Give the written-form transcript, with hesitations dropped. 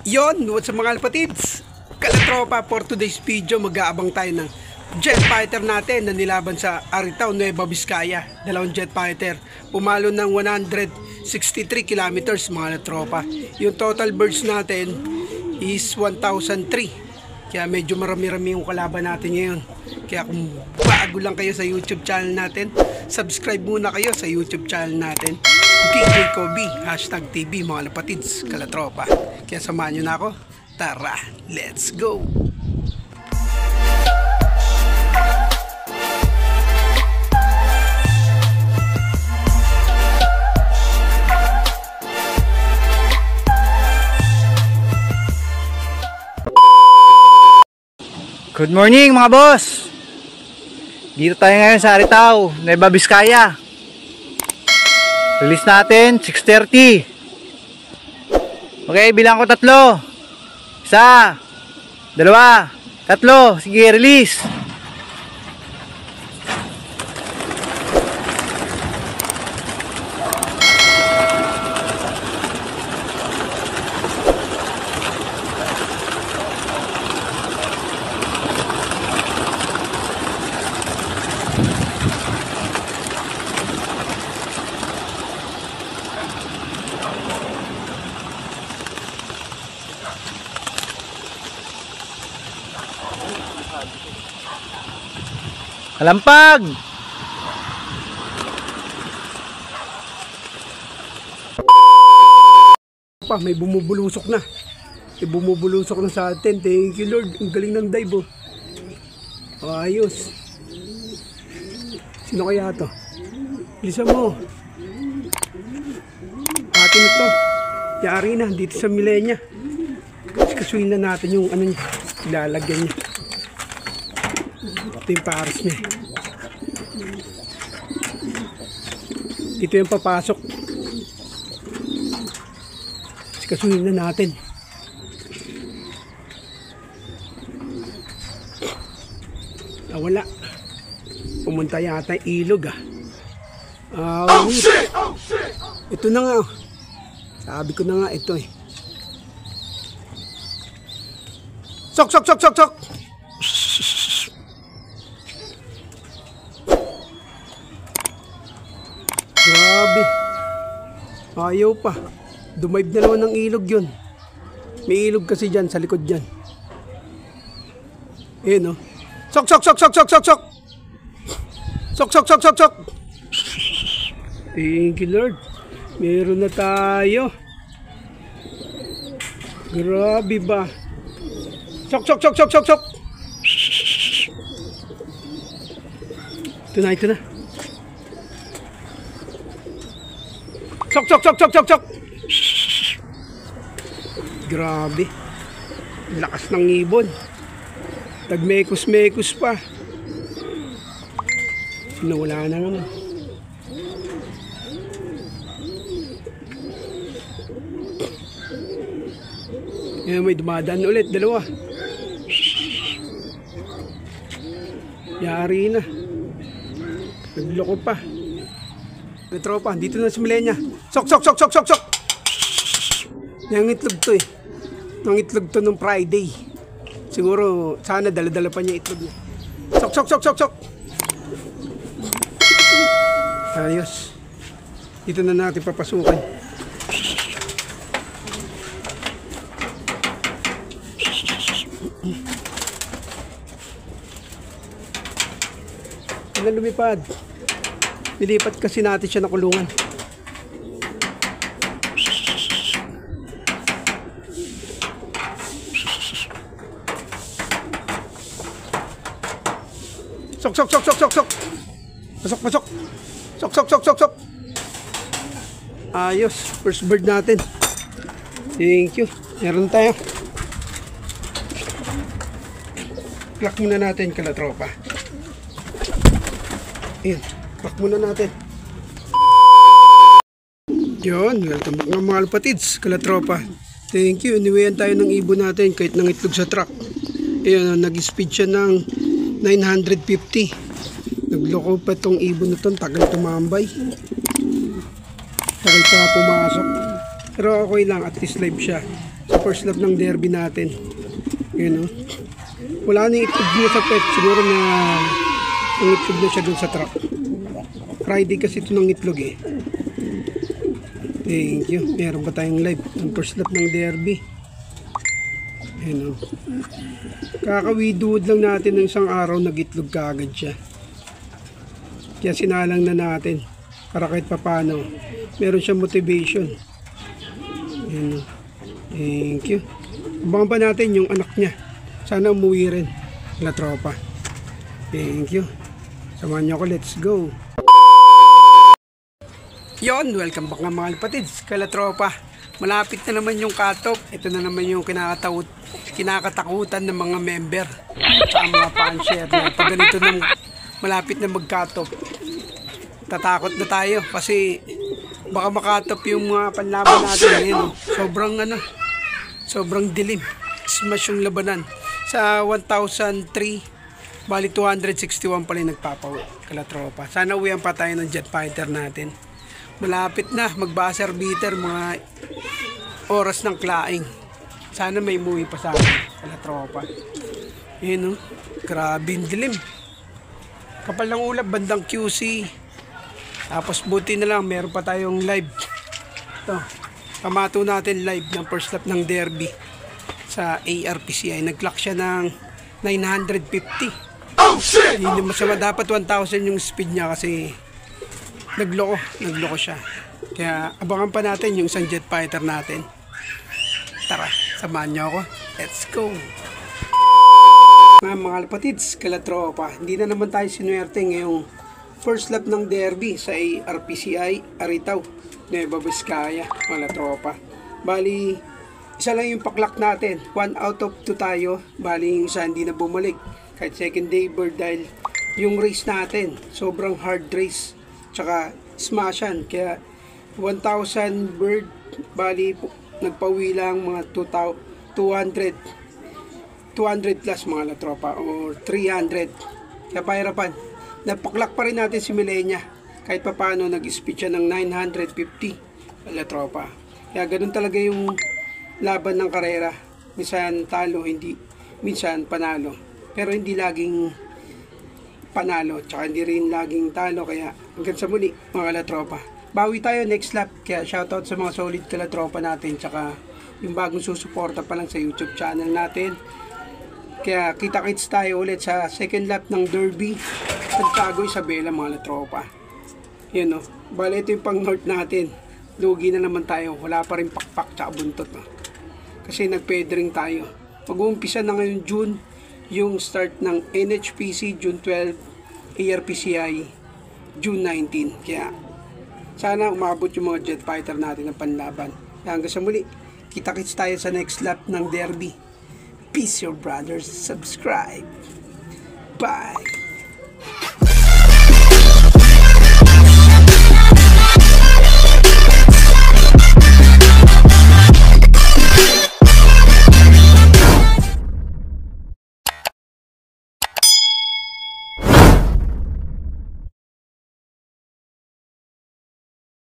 Yon, what's up mga alpatids? Kalatropa, for today's video mag-aabang tayo ng jet fighter natin na nilaban sa Aritaw, Nueva Vizcaya. Dalawang jet fighter, pumalo ng 163 kilometers mga tropa. Yung total birds natin is 1,003. Kaya medyo marami-rami yung kalaban natin ngayon. Kaya kung bago lang kayo sa YouTube channel natin, subscribe muna kayo sa YouTube channel natin, DJ Kobe, #TV mga alpatids, kalatropa. Kaya samahan nyo na ako. Tara, let's go! Good morning mga boss. Dito tayo ngayon sa Aritaw, Nueva Vizcaya. Release natin 6:30. Okay, bilang ko 3. 1, 2, 3. Sige, release. Kalampag! Pa, may bumubulusok na. May bumubulusok na sa atin. Thank you Lord. Ang galing ng dive oh. Ayos. Sino kaya to? Bilisan mo. Atin ito. Yari na dito sa Milenya. Kasuin na natin yung ano niya. Ilalagyan niya. Ito yung pares niya. Ito yung papasok. Kasuhin na natin. Wala. Pumunta yata yung ilog ah. Oh shit! Oh shit! Ito na nga. Sabi ko na nga ito eh. Sok! Sok! Sok! Sok! Sok! Grabe. Ayaw pa. Dumive na naman ng ilog yun. May ilog kasi dyan sa likod dyan. Ayan o. Sok! Sok! Sok! Sok! Sok! Sok! Sok! Sok! Sok! Sok! Sok! Sok! Thank you Lord. Meron na tayo. Grabe ba? Sok! Sok! Sok! Sok! Sok! Sok! Ito na, ito na. Sok! Sok! Sok! Sok! Sok! Sok! Grabe. Lakas ng ibon. Tagmekos-mekos pa. Nawala na naman. Yan, may dumadaan ulit. Dalawa. Yari na. Nagloko pa. Tropa, dito na si Milenya. Sok! Sok! Sok! Sok! Sok! Sok! Yung itlog to eh. Yung itlog to nung Friday. Siguro sana dala-dala pa niya itlog niya. Sok! Sok! Sok! Sok! Sok! Ayos. Dito na natin papasukan. Wala lumipad. Nilipat kasi natin siya na kulungan. Sok! Sok! Sok! Sok! Sok! Sok! Pasok! Pasok! Sok! Sok! Sok! Sok! Sok! Ayos! First bird natin. Thank you. Meron tayo. Clock muna natin kalatropa. Ayan. Clock muna natin. Yun. Welcome back mga alpatids kalatropa. Thank you. Iniwayan tayo ng ibon natin kahit nang itlog sa truck. Ayan. Nag-speed siya ng 950. Nagloko pa itong ibon na ito. Tagal tumambay. Tagal pa pumasok. Pero okay lang, at least live siya. sa first lap ng derby natin. Yun, no? Wala na yung itlog niya sa pet. Siguro na ang itlog na siya dun sa truck. Friday kasi ito ng itlog eh. Thank you. Meron pa tayong live ang first lap ng derby. Yun, no? Kakawiduod lang natin ng isang araw, nag-itlog kaagad siya. Kaya sinalang na natin para kahit papano meron siyang motivation. Yun, no? Thank you. Abangan pa natin yung anak niya. Sana umuwi rin. La tropa. Thank you. Samahan niyo ako. Let's go. Yon, welcome back nga mga kapatids. Kala tropa. Malapit na naman yung cut-off. Ito na naman yung kinakatakutan ng mga member at mga fan-share na pag ganito nang malapit na mag-cut-off. Tatakot na tayo kasi baka makatop yung mga panlaban natin ngayon. Sobrang dilim. Smash yung labanan. Sa 1,003, bali 261 pala yung nagpapawi. Kalatropa. Sana uwihan pa tayo ng jet fighter natin. Malapit na. Mag-buzzer beater mga oras ng klaing. Sana may umuwi pa sa akin. Kalatropa. Yun, no? Grabe yung dilim. Kapal ng ulap, bandang QC. Tapos buti na lang, meron pa tayong live. Ito, pamato natin live ng first lap ng derby sa ARPCI. Nag-clock siya ng 950. Oh shit! Hindi masama, dapat 1,000 yung speed niya kasi nagloko siya. Kaya abangan pa natin yung isang jet fighter natin. Tara, samahan niyo ako. Let's go! Mga kapatids, kalatropa, hindi na naman tayo sinuwerte ngayong first lap ng derby sa RPCI Aritaw, Nueva Vizcaya, mga tropa. Bali, isa lang yung paklak natin. 1 out of 2 tayo. Bali, yung isa hindi na bumalik. Kahit second day bird dahil yung race natin, sobrang hard race. Tsaka smashan. Kaya 1,000 bird, bali, nagpawi lang mga 200 plus mga tropa or 300. Kaya pahirapan. Napaklak pa rin natin si Milenia. Kahit pa paano nag-speed siya ng 950 mga tropa. Kaya ganun talaga yung laban ng karera. Minsan talo, minsan panalo. Pero hindi laging panalo, tsaka hindi rin laging talo. Kaya hanggang sa muli mga kalatropa. Bawi tayo next lap. Kaya shoutout sa mga solid kalatropa natin. Tsaka yung bagong susuporta pa lang sa YouTube channel natin. Kaya kita-kits tayo ulit sa second lap ng derby Santiago Isabela mga kalatropa. Yun, no? Bale, ito yung pang north natin. Lugi na naman tayo. Wala pa rin pakpak tsaka buntot, no? Kasi nagpedring tayo. Mag-uumpisa na ngayon June yung start ng NHPC June 12, ARPCI June 19. Kaya sana umabot yung mga jet fighter natin ng panlaban. Kaya hanggang sa muli, kita-kits tayo sa next lap ng derby. Peace your brothers. Subscribe. Bye.